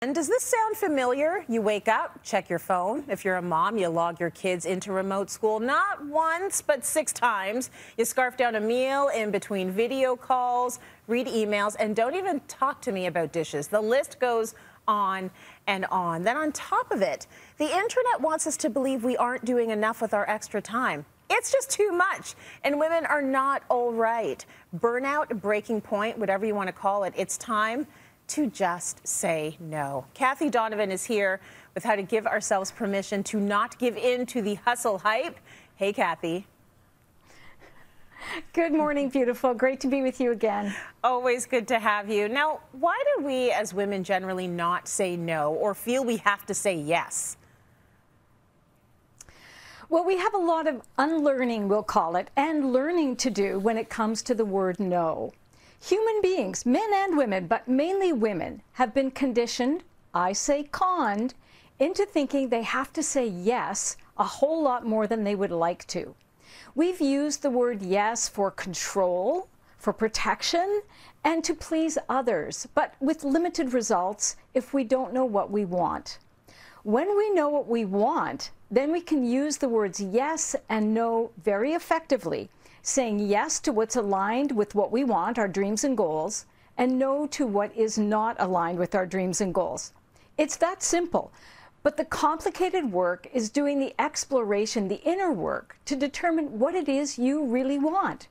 And does this sound familiar? You wake up, check your phone. If you're a mom, you log your kids into remote school not once, but 6 times. You scarf down a meal in between video calls, read emails, and don't even talk to me about dishes. The list goes on and on. Then on top of it, the internet wants us to believe we aren't doing enough with our extra time. It's just too much, and women are not all right. Burnout, breaking point, whatever you want to call it, it's time to just say no. Kathie Donovan is here with how to give ourselves permission to not give in to the hustle hype. Hey, Kathie. Good morning, beautiful. Great to be with you again. Always good to have you. Now, why do we as women generally not say no or feel we have to say yes? Well, we have a lot of unlearning, we'll call it, and learning to do when it comes to the word no. Human beings, men and women, but mainly women, have been conditioned, I say conned, into thinking they have to say yes a whole lot more than they would like to. We've used the word yes for control, for protection, and to please others, but with limited results if we don't know what we want. When we know what we want, then we can use the words yes and no very effectively, saying yes to what's aligned with what we want, our dreams and goals, and no to what is not aligned with our dreams and goals. It's that simple. But the complicated work is doing the exploration, the inner work, to determine what it is you really want.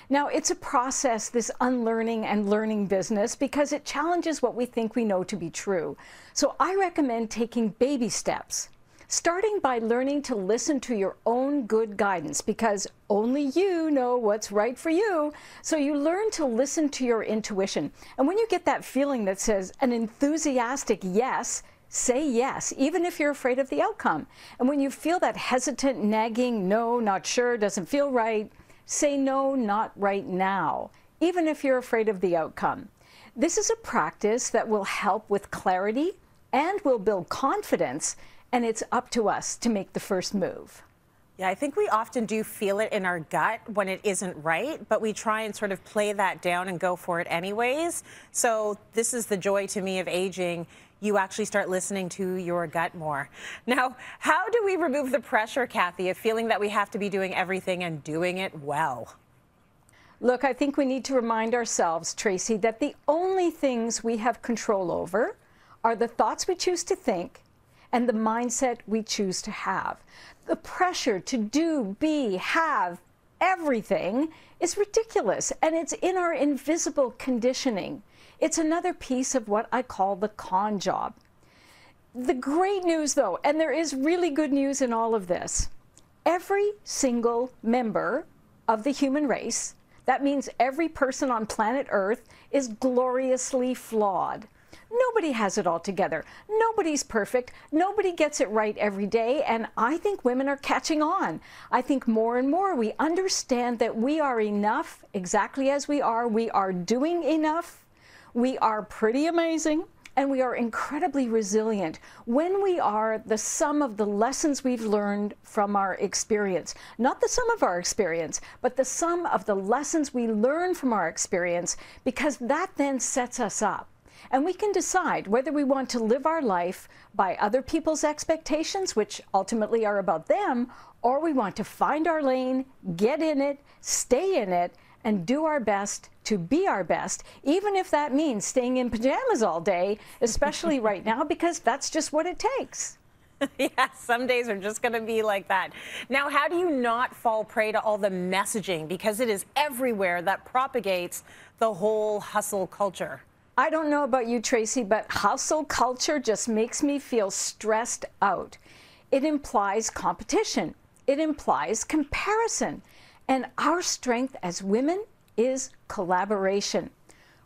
Now, it's a process, this unlearning and learning business, because it challenges what we think we know to be true. So I recommend taking baby steps, starting by learning to listen to your own good guidance, because only you know what's right for you. So you learn to listen to your intuition. And when you get that feeling that says an enthusiastic yes, say yes, even if you're afraid of the outcome. And when you feel that hesitant, nagging, no, not sure, doesn't feel right, say no, not right now, even if you're afraid of the outcome. This is a practice that will help with clarity and will build confidence, and it's up to us to make the first move. Yeah, I think we often do feel it in our gut when it isn't right, but we try and sort of play that down and go for it anyways. So this is the joy to me of aging. You actually start listening to your gut more. Now, how do we remove the pressure, Kathie, of feeling that we have to be doing everything and doing it well? Look, I think we need to remind ourselves, Tracy, that the only things we have control over are the thoughts we choose to think and the mindset we choose to have. The pressure to do, be, have everything is ridiculous, and it's in our invisible conditioning. It's another piece of what I call the con job. The great news, though, and there is really good news in all of this, every single member of the human race, that means every person on planet Earth, is gloriously flawed. Nobody has it all together. Nobody's perfect. Nobody gets it right every day, and I think women are catching on. I think more and more we understand that we are enough exactly as we are. We are doing enough. We are pretty amazing, and we are incredibly resilient when we are the sum of the lessons we've learned from our experience. Not the sum of our experience, but the sum of the lessons we learn from our experience, because that then sets us up. And we can decide whether we want to live our life by other people's expectations, which ultimately are about them, or we want to find our lane, get in it, stay in it, and do our best to be our best, even if that means staying in pajamas all day, especially right now, because that's just what it takes. Yeah, some days are just going to be like that. Now, how do you not fall prey to all the messaging, because it is everywhere, that propagates the whole hustle culture? I don't know about you, Tracy, but hustle culture just makes me feel stressed out. It implies competition. It implies comparison. And our strength as women is collaboration.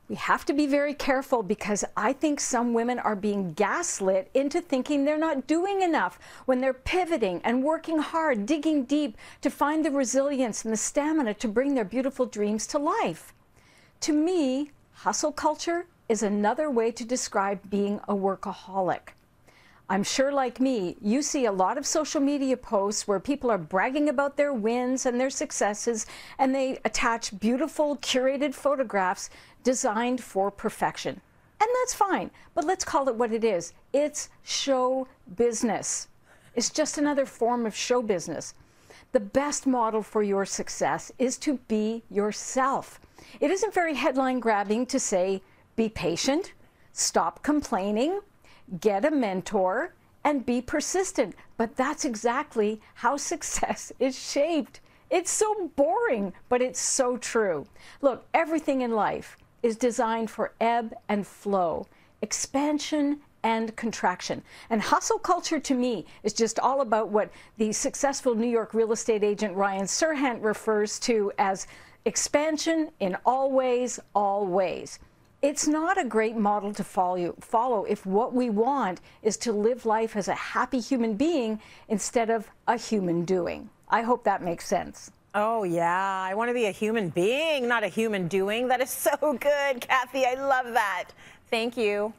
We have to be very careful, because I think some women are being gaslit into thinking they're not doing enough when they're pivoting and working hard, digging deep to find the resilience and the stamina to bring their beautiful dreams to life. To me, hustle culture is another way to describe being a workaholic. I'm sure, like me, you see a lot of social media posts where people are bragging about their wins and their successes, and they attach beautiful, curated photographs designed for perfection. And that's fine, but let's call it what it is. It's show business. It's just another form of show business. The best model for your success is to be yourself. It isn't very headline grabbing to say, be patient, stop complaining, get a mentor, and be persistent. But that's exactly how success is shaped. It's so boring, but it's so true. Look, everything in life is designed for ebb and flow, expansion and contraction. And hustle culture to me is just all about what the successful New York real estate agent Ryan Serhant refers to as expansion in all ways, all ways. It's not a great model to follow if what we want is to live life as a happy human being instead of a human doing. I hope that makes sense. Oh, yeah. I want to be a human being, not a human doing. That is so good, Kathie. I love that. Thank you.